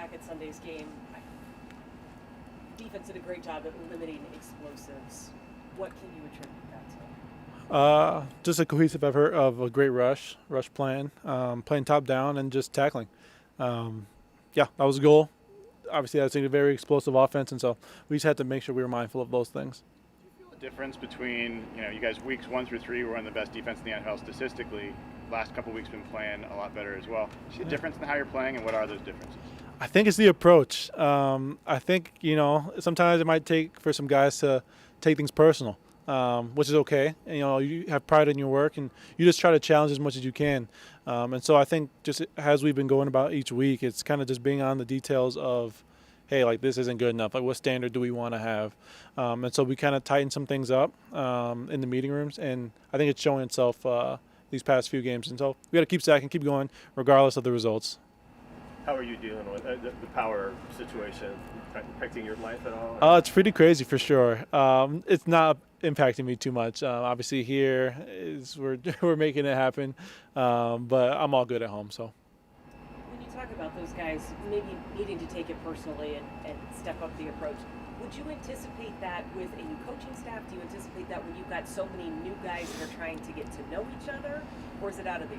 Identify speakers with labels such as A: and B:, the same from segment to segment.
A: back at Sunday's game, defense did a great job at limiting explosives. What can you attribute that to?
B: Just a cohesive effort of a great rush plan, playing top down and just tackling. Yeah, that was a goal. Obviously, that's a very explosive offense, and so we just had to make sure we were mindful of those things.
C: The difference between, you guys weeks 1 through 3 were one of the best defense in the NFL statistically. Last couple weeks been playing a lot better as well. Do you see a difference in how you're playing, and what are those differences?
B: I think it's the approach. I think, sometimes it might take for some guys to take things personal, which is okay. And, you have pride in your work, and you just try to challenge as much as you can. And so I think just as we've been going about each week, it's kind of just being on the details of, hey, like this isn't good enough. Like what standard do we want to have? And so we kind of tighten some things up in the meeting rooms, and I think it's showing itself these past few games. And so we got to keep stacking, keep going, regardless of the results.
D: How are you dealing with the power situation? Affecting your life at all?
B: It's pretty crazy for sure. It's not impacting me too much. Obviously here we're making it happen, but I'm all good at home. So
A: When you talk about those guys maybe needing to take it personally and step up the approach, would you anticipate that with a new coaching staff? Do you anticipate that when you've got so many new guys that are trying to get to know each other, or is it out of the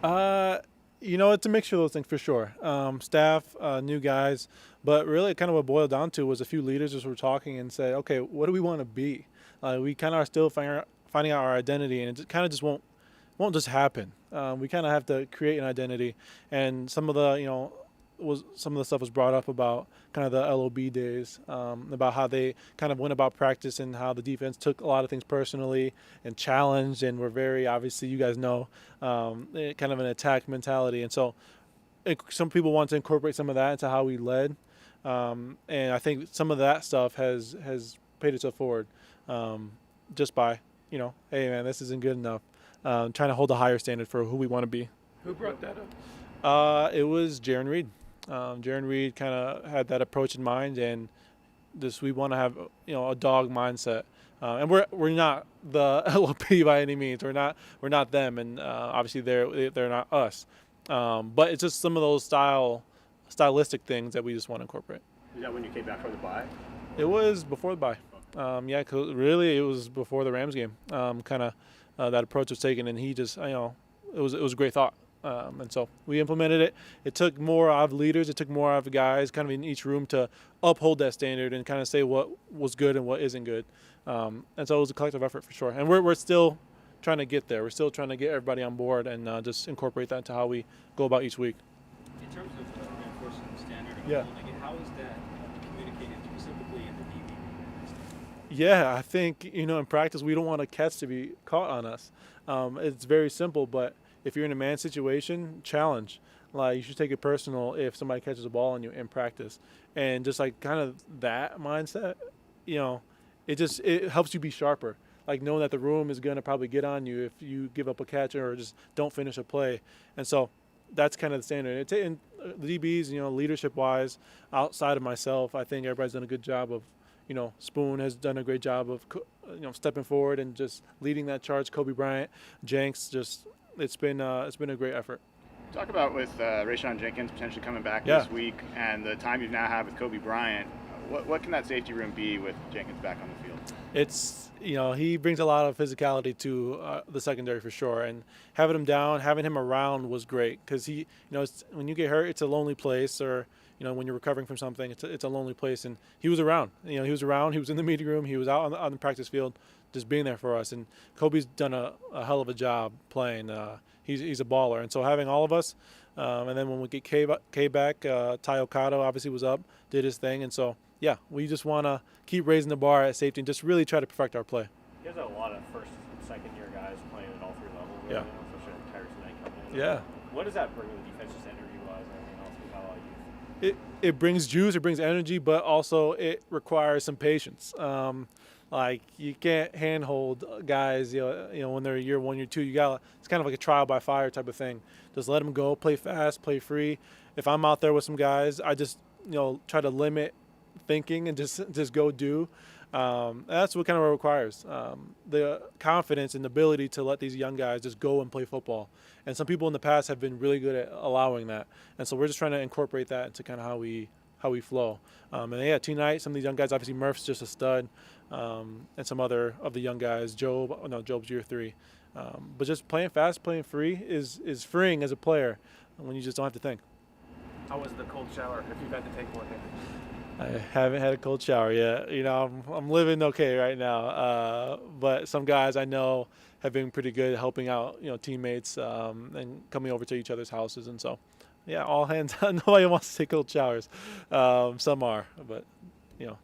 A: ordinary?
B: It's a mixture of those things for sure. Staff, new guys, but really kind of what it boiled down to was a few leaders just were talking and said, okay, what do we want to be? We kind of are still finding out our identity, and it kind of just won't just happen. We kind of have to create an identity, and some of the stuff was brought up about kind of the LOB days, about how they kind of went about practice and how the defense took a lot of things personally and challenged, and were very, obviously, you guys know, kind of an attack mentality. And so some people want to incorporate some of that into how we led, and I think some of that stuff has paid itself forward just by, hey, man, this isn't good enough. Trying to hold a higher standard for who we want to be.
D: Who brought that up?
B: It was Jarran Reed. Jarran Reed kind of had that approach in mind, and we want to have a dog mindset. And we're not the LOP by any means. We're not them, and obviously they're not us. But it's just some of those stylistic things that we just want to incorporate.
D: Is that when you came back from the bye?
B: It was before the bye. Yeah, 'cause really it was before the Rams game. That approach was taken, and he just, it was a great thought. And so we implemented it. It took more out of leaders. It took more out of guys kind of in each room to uphold that standard and kind of say what was good and what isn't good. And so it was a collective effort for sure. And we're still trying to get there. We're still trying to get everybody on board and just incorporate that into how we go about each week.
E: In terms of reinforcing the standard of
B: Yeah.
E: holding it, how is that communicated specifically in the DB?
B: Yeah, I think, in practice, we don't want a catch to be caught on us. It's very simple, but if you're in a man situation, challenge. Like, you should take it personal if somebody catches a ball on you in practice. And just like kind of that mindset, it helps you be sharper. Like knowing that the room is going to probably get on you if you give up a catch or just don't finish a play. And so that's kind of the standard. And the DBs, leadership-wise, outside of myself, I think everybody's done a good job of, Spoon has done a great job of, stepping forward and just leading that charge. Coby, Bryant, Jenks, it's been a great effort.
C: Talk about with Rayshawn Jenkins potentially coming back
B: Yeah.
C: this week, and the time you now have with Coby Bryant. What can that safety room be with Jenkins back on the field?
B: It's, he brings a lot of physicality to the secondary for sure. And having him down, having him around was great because he, when you get hurt, it's a lonely place, or, when you're recovering from something, it's a lonely place. And he was around. He was around. He was in the meeting room. He was out on the practice field just being there for us. And Coby's done a hell of a job playing. He's a baller. And so having all of us, and then when we get K back, Ty Okada obviously was up, did his thing. And so, yeah, we just want to keep raising the bar at safety and just really try to perfect our play.
D: You guys have a lot of first and second year guys playing at all three levels.
B: Yeah.
D: Especially Tyrese Knight coming in.
B: Yeah.
D: What does that bring to the defense, just energy-wise and everything else with how you?
B: It brings juice, it brings energy, but also it requires some patience. Like you can't handhold guys, when they're year one, year two. It's kind of like a trial by fire type of thing. Just let them go, play fast, play free. If I'm out there with some guys, I just try to limit thinking and just go do. That's what kind of requires the confidence and the ability to let these young guys just go and play football. And some people in the past have been really good at allowing that. And so we're just trying to incorporate that into kind of how we flow. And yeah, tonight, some of these young guys, obviously Murph's just a stud, and some other of the young guys, Job's year 3. But just playing fast, playing free is freeing as a player when you just don't have to think.
D: How was the cold shower, if you've had to take one?
B: I haven't had a cold shower yet. You know, I'm living okay right now. But some guys I know have been pretty good helping out, teammates and coming over to each other's houses. And so, yeah, all hands on. Nobody wants to take cold showers. Some are, but,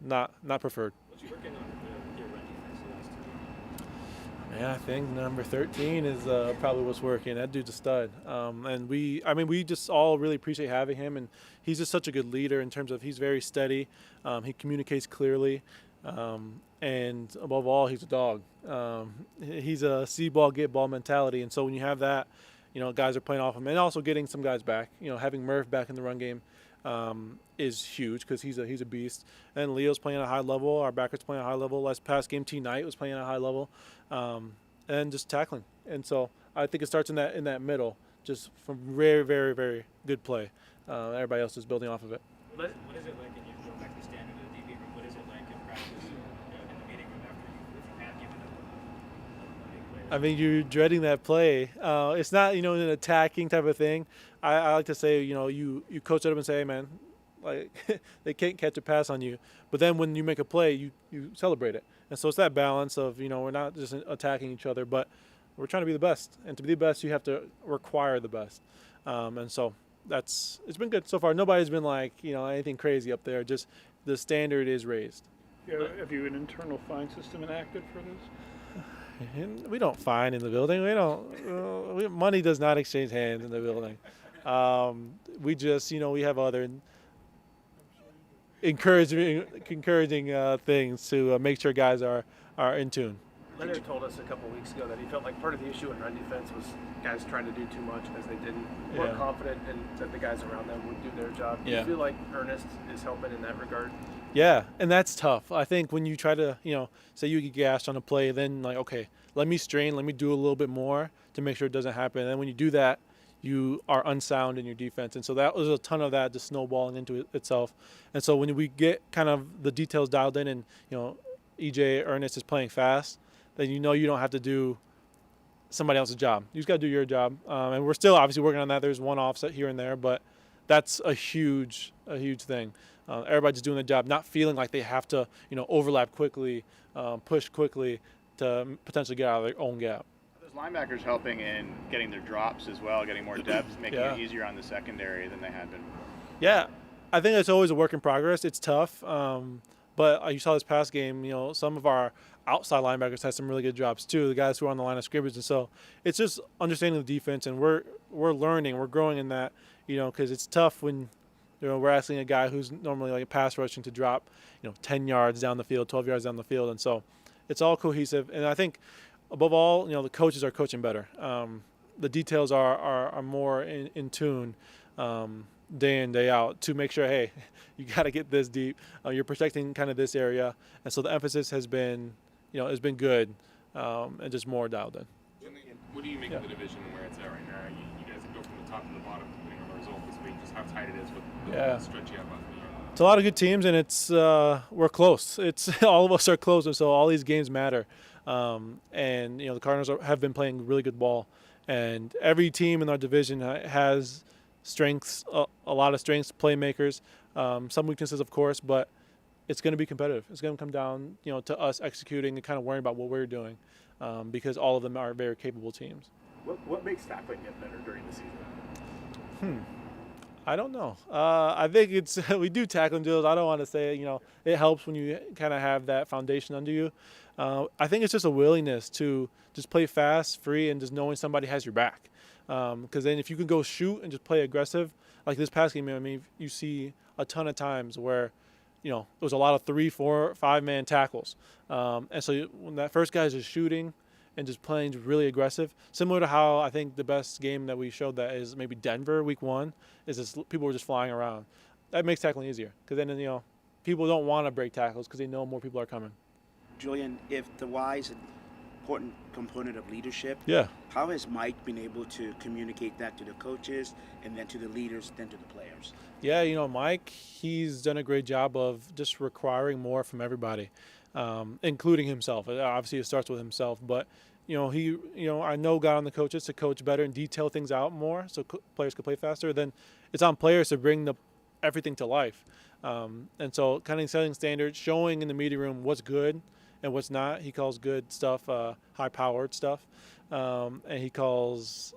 B: not preferred.
E: What you working on your run defense the last 2 years?
B: Yeah, I think number 13 is probably what's working. That dude's a stud. And we just all really appreciate having him. And he's just such a good leader in terms of he's very steady. He communicates clearly. And above all, he's a dog. He's a see ball, get ball mentality. And so when you have that, guys are playing off him. And also getting some guys back. Having Murph back in the run game is huge because he's a beast. And Leo's playing at a high level. Our backer's playing at a high level. Last past game, T. Knight was playing at a high level. And just tackling. And so I think it starts in that middle, just from very, very, very good play. Everybody else is building off of it.
E: What is it like, and you go back to standard of the DB room, what is it like in practice, in the meeting room after if you have given up a big play?
B: I mean, you're dreading that play. It's not, an attacking type of thing. I like to say, you coach it up and say, hey, man, like they can't catch a pass on you. But then when you make a play, you celebrate it. And so it's that balance of, we're not just attacking each other, but we're trying to be the best. And to be the best, you have to require the best. And so it's been good so far. Nobody's been like, anything crazy up there. Just the standard is raised.
F: Yeah, have you an internal fine system enacted for this?
B: And we don't fine in the building. We don't. Money does not exchange hands in the building. We just, we have other encouraging things to make sure guys are in tune.
D: Leonard told us a couple weeks ago that he felt like part of the issue in run defense was guys trying to do too much because they weren't confident and that the guys around them would do their job. Do you feel like Ernest is helping in that regard?
B: Yeah, and that's tough. I think when you try to, say you get gashed on a play, then like, okay, let me do a little bit more to make sure it doesn't happen. And then when you do that, you are unsound in your defense. And so that was a ton of that just snowballing into itself. And so when we get kind of the details dialed in and, EJ Ernest is playing fast, then you don't have to do somebody else's job. You just got to do your job. And we're still obviously working on that. There's one offset here and there, but that's a huge thing. Everybody's doing their job, not feeling like they have to, overlap quickly, push quickly to potentially get out of their own gap.
C: Those linebackers helping in getting their drops as well, getting more depth, making it easier on the secondary than they had been.
B: Yeah, I think it's always a work in progress. It's tough, but you saw this past game, some of our outside linebackers had some really good drops too, the guys who are on the line of scrimmage. And so it's just understanding the defense, and we're learning, we're growing in that, because it's tough when we're asking a guy who's normally like a pass rushing to drop, 10 yards down the field, 12 yards down the field. And so it's all cohesive. And I think above all, the coaches are coaching better. The details are more in tune day in, day out to make sure, hey, you got to get this deep. You're protecting kind of this area. And so the emphasis has been, has been good and just more dialed in.
G: What do you make of the division where it's at right now? You guys go from the top to the bottom depending on the result this week. Just how tight it is with the stretch you have left in the year.
B: It's a lot of good teams, and it's we're close. It's all of us are close, and so all these games matter. And the Cardinals have been playing really good ball, and every team in our division has strengths, a lot of strengths, playmakers, some weaknesses, of course, but it's going to be competitive. It's going to come down, to us executing and kind of worrying about what we're doing, because all of them are very capable teams.
D: What makes tackling get better during the season?
B: I don't know. I think we do tackling drills. I don't want to say, it helps when you kind of have that foundation under you. I think it's just a willingness to just play fast, free, and just knowing somebody has your back. Because then if you can go shoot and just play aggressive, like this past game, you see a ton of times where, there was a lot of 3, 4, 5-man tackles. And so when that first guy is just shooting and just playing really aggressive, similar to how I think the best game that we showed that is maybe Denver week 1, is just people were just flying around. That makes tackling easier because then, people don't want to break tackles because they know more people are coming.
H: Julian, if the why is an important component of leadership,
B: Yeah.
H: how has Mike been able to communicate that to the coaches and then to the leaders, then to the players?
B: Yeah, Mike, he's done a great job of just requiring more from everybody, including himself. Obviously, it starts with himself, but I know got on the coaches to coach better and detail things out more so players could play faster. Then it's on players to bring everything to life. And so kind of setting standards, showing in the meeting room what's good and what's not. He calls good stuff high-powered stuff. And he calls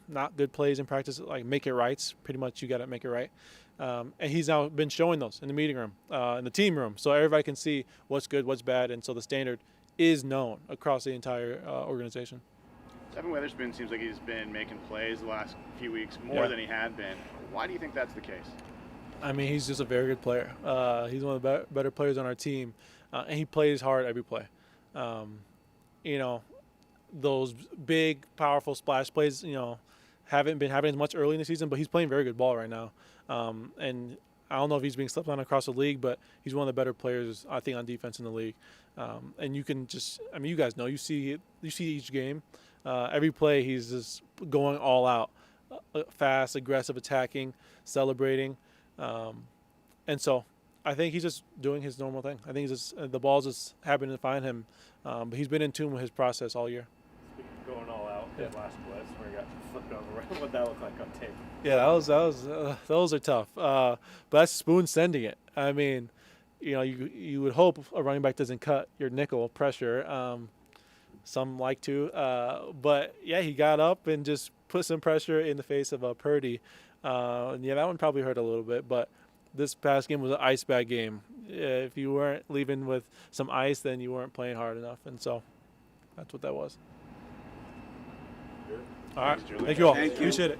B: not good plays in practice, like make it rights. Pretty much you got to make it right. And he's now been showing those in the meeting room, in the team room, so everybody can see what's good, what's bad. And so the standard is known across the entire organization.
C: Devon Witherspoon seems like he's been making plays the last few weeks more than he had been. Why do you think that's the case?
B: I mean, he's just a very good player. He's one of the better players on our team, and he plays hard every play. Those big, powerful splash plays, haven't been happening as much early in the season, but he's playing very good ball right now. And I don't know if he's being slept on across the league, but he's one of the better players, I think, on defense in the league. And you can you guys know, you see each game. Every play, he's just going all out, fast, aggressive, attacking, celebrating. And so I think he's just doing his normal thing. I think the ball's just happening to find him. But he's been in tune with his process all year.
I: Speaking of going all out, his last blitz where he got flipped over, what that looked like on tape.
B: Yeah, those are tough. But that's Spoon sending it. I mean, you would hope a running back doesn't cut your nickel pressure. Some like to. But, yeah, he got up and just put some pressure in the face of Purdy. And that one probably hurt a little bit. But this past game was an ice bag game. If you weren't leaving with some ice, then you weren't playing hard enough. And so that's what that was.
C: Good.
B: All right.
C: Thanks, Julian.
B: Thank you all.
H: Thank you.
B: Appreciate it.